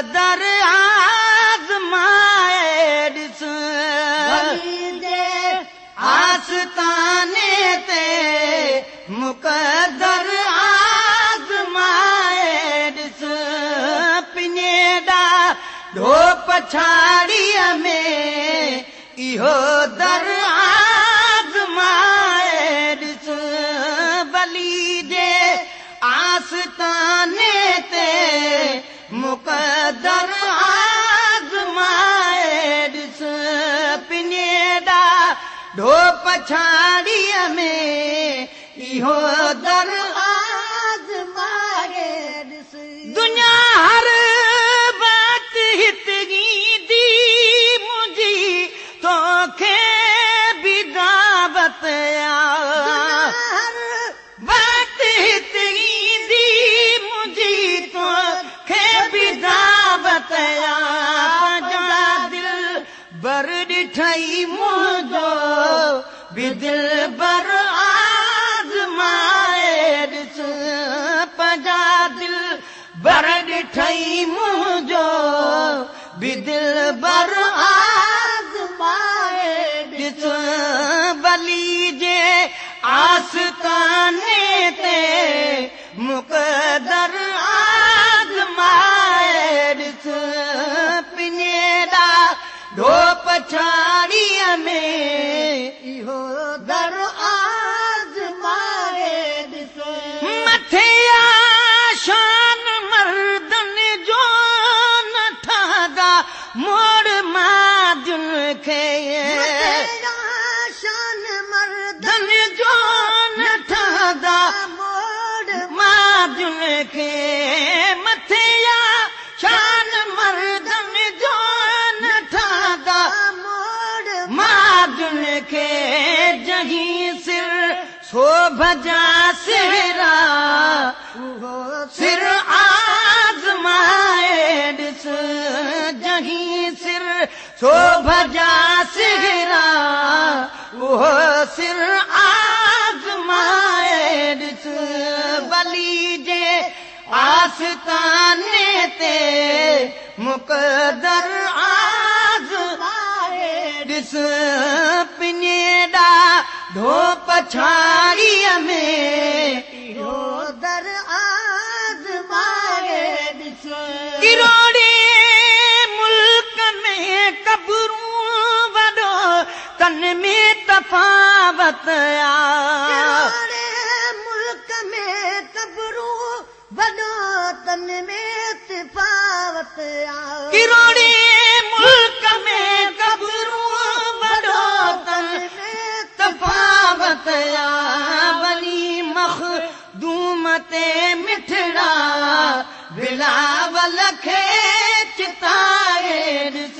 मुक़दर आज़माए ॾिस आस्ताने ते मुक़दर आज़माए ॾिस पिनेडा ढो पछाड़ीअ में इहो दर आज़माए ॾिस बली जे आस्ताने ते मुक़दर आज़माए ॾिस पिनेडा ढो पछाड़ीअ में इहो दर आज़माए ॾिस दुनिया हर बात हितगी दी मुंहिंजी तोखे बि दावत हर बात हितगी दी मुंहिंजी तोखे बि दावत पंहिंजा दिल बर ॾिठई मुंहिंजो बि दिल बर आज़माए ॾिस पंहिंजा दिल बर ॾिठई मुंहिंजो बि दिल बर आज़माए ॾिस बली जे आस्ताने ते मुक़दर आज़माए ॾिस पिनेडा ढो पछाड़ीअ में इहो दर आज़माए ॾिस मथे शान मर्दन जो न ठहंदा मोड़ माजुन खे शान मर्दन जो न ठहंदा मोड़ माजुन खे मथे शान मर्दन जो न ठहंदा मोड़ माजुन खे जहीं सिर शोभजा सिरा सिर आज़माए ॾिस जहीं सिर शोभजा सिरा उहो सिर आज़माए ॾिस बली जे आस्ताने ते मुक़दर आज़माए ॾिस पिनेडा ढो पछाड़ीअ में इहो दर आज़माए ॾिस किरोड़े मुल्क में कब्रूं वॾो तन में तफ़ावत किरोड़े मुल्क में कब्रूं वॾो तन में तफ़ावत किरोड़े मुल्क में कब्रूं वॾो तन में तफ़ावत बनी मखदूम ते मिठड़ा बिलावल खे चिताए ॾिस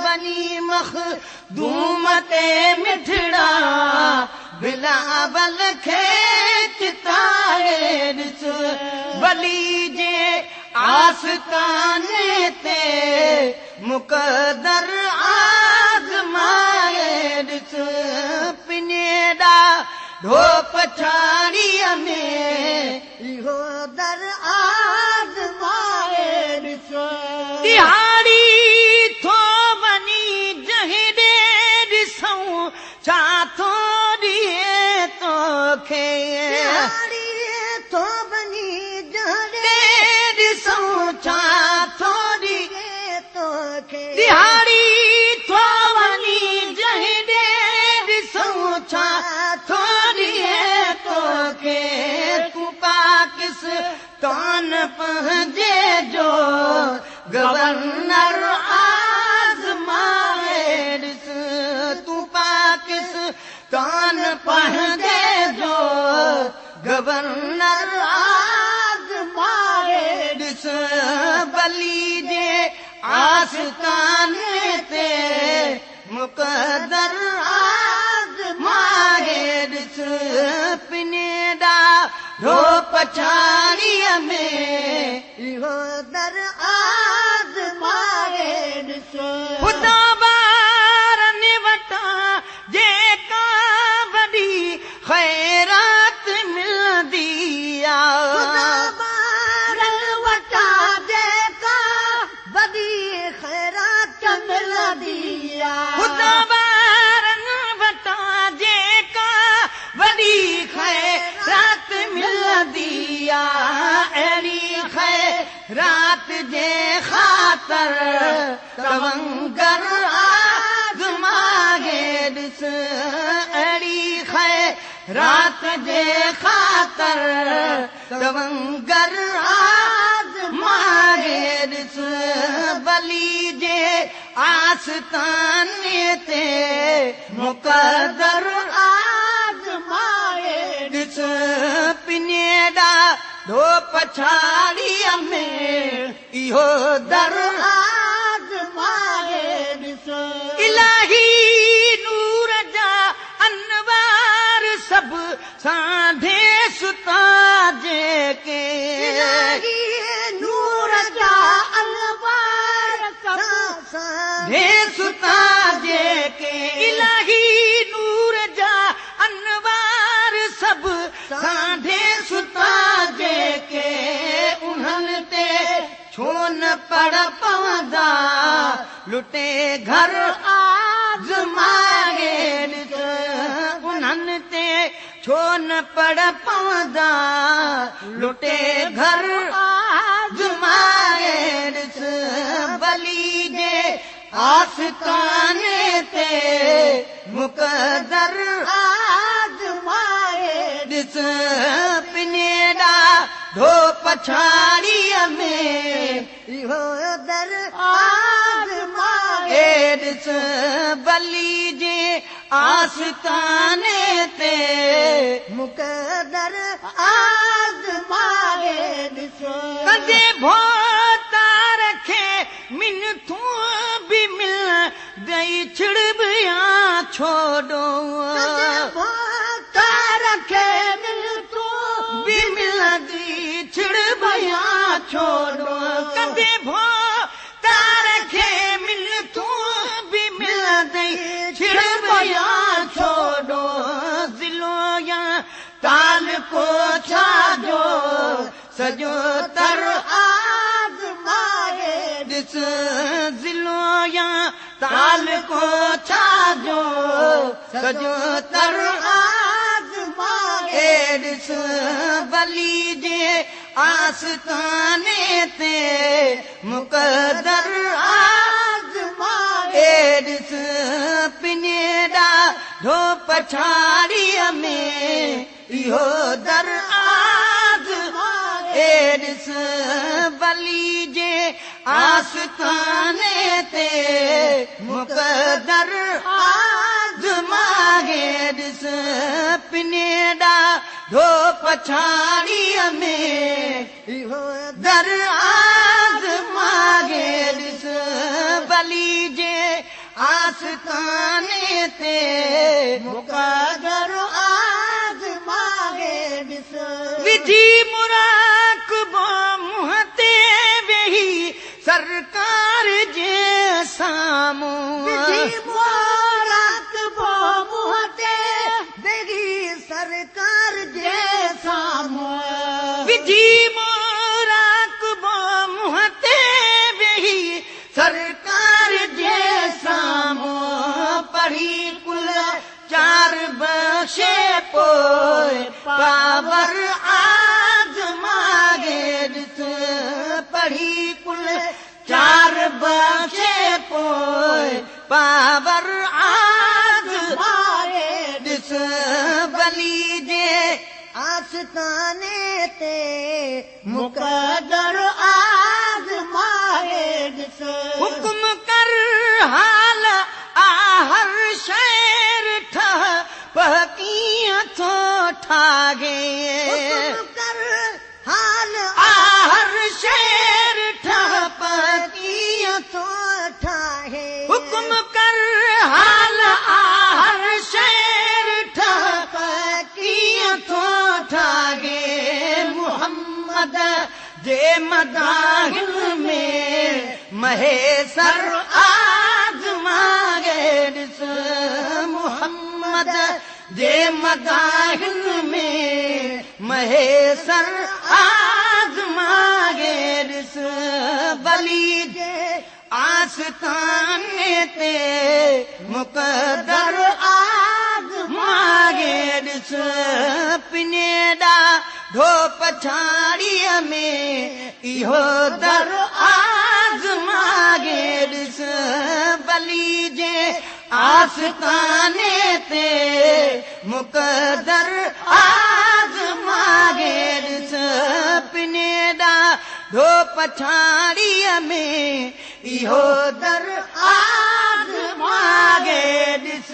बनी मखदूम ते मिठड़ा बिलावल खे चिताए ॾिस बली जे आस्ताने ते मुक़दर आज़माए ॾिस पिनेडा ढो पछाड़ीअ में इहो दर आज़माए ॾिस दिहाड़ी थो वञी जहीं ॾे ॾिसूं छा थो ॾिए तोखे दिहाड़ी थो वञी जहीं ॾिसूं छा थो ॾिए तोखे दिहाड़ी थो वञी जहीं ॾे ॾिसूं छा थो ॾिए तोखे तूं पाकिस्तान पंहिंजे जो गवर्नर आज़माए ॾिस तूं पाकिस्तान पंहिंजे जो गवर्नर आज़माए ॾिस बली जे आस्ताने ते मुक़दर आज़माए ॾिस पिनेडा ढो पछाड़ीअ में इहो दर आज़माए ॾिस ख़ुदा ॿारनि वटां जेका वॾी ख़ैरात मिलंदी आहे ख़ुदा ॿारनि वटां जेका ख़ातर तवंगर आज़माए ॾिस अहिड़ी ख़ैरात जे ख़ातर तवंगर आज़माए ॾिस बली जे आस्ताने ते मुक़दर आज़माए ॾिस पिनेडा ढो पछाड़ीअ में इहो दर आज़माए ॾिस इलाही नूर जा अनवार सभु सांढे सुता जेके इलाही नूर जा अनवार सभु सांढे सुता जेके इलाही नूर जा अनवार सभु सांढे सुता जेके उन्हनि ते छो न पड़ पवंदा लुटे घर आज़माए ॾिस उन्हनि ते छो न पड़ पवंदा लुटे घर आज़माए ॾिस बली जे आस्ताने ते मुक़दर आज़माए ॾिस पिनेडा ढो पछाड़ीअ में इहो दर आज़माए ॾिस बली जे आस्ताने ते मुक़दर आज़माए ॾिस कदे भोता रखे मिनथूं बि मिल गई छिड़बिया छोड़ो भोता रखे मिनथूं बि मिल गई छिड़बिया छोड़ो कदे भोता रखे मिनथूं बि मिल गई छिड़बिया छोड़ो ज़िलो या ताल को छाजो सजो तर आज़माए ॾिस ज़िलो या ताल को छाजो सजो तर आज़माए ॾिस बली जे आस्ताने ते मुक़दर आज़माए ॾिस पिनेडा ढो पछाड़ीअ में इहो दर आज़माए ॾिस बली जे आस्ताने ते मुक़दर आज़माए ॾिस पिनेडा ढो पछाड़ीअ में इहो दर आज़माए ॾिस बली जे आस्ताने ते मुक़दर आज़माए ॾिस विधी मुराक़बो मुंहं ते वेही सरकार जे साम्हूं विधी मुराक़बो मुंहं ते वेही सरकार जे साम्हूं विधी मुराक़बो मुंहं ते वेही सरकार जे साम्हूं पढ़ी कुल चार बख़्शे पोइ पावर आज़माए ॾिस पढ़ी कुल चार बख़्शे पोइ पावर आज़माए ॾिस बली जे आस्ताने ते मुक़दर आज़माए ॾिस हुकुम कर हाल आहर शेर ठह कीअं थो ठाहे हुकुम कर हाल आहर शेर ठह कीअं थो ठाहे हुकुम कर हाल आहर शेर ठह कीअं थो ठाहे मुहम्मद जे मदाहिन में महेसर आज़माए ॾिस मुहम्मद जे मदाहिन में महेसर आज़माए ॾिस बली जे आस्ताने ते मुक़दर आज़माए ॾिस पिनेडा ढो पछाड़ीअ में इहो दर आज़माए आस्ताने ते मुक़दर आज़मागे ॾिस पिने ॾाढो पछाड़ीअ में इहो दर आज़मागे ॾिस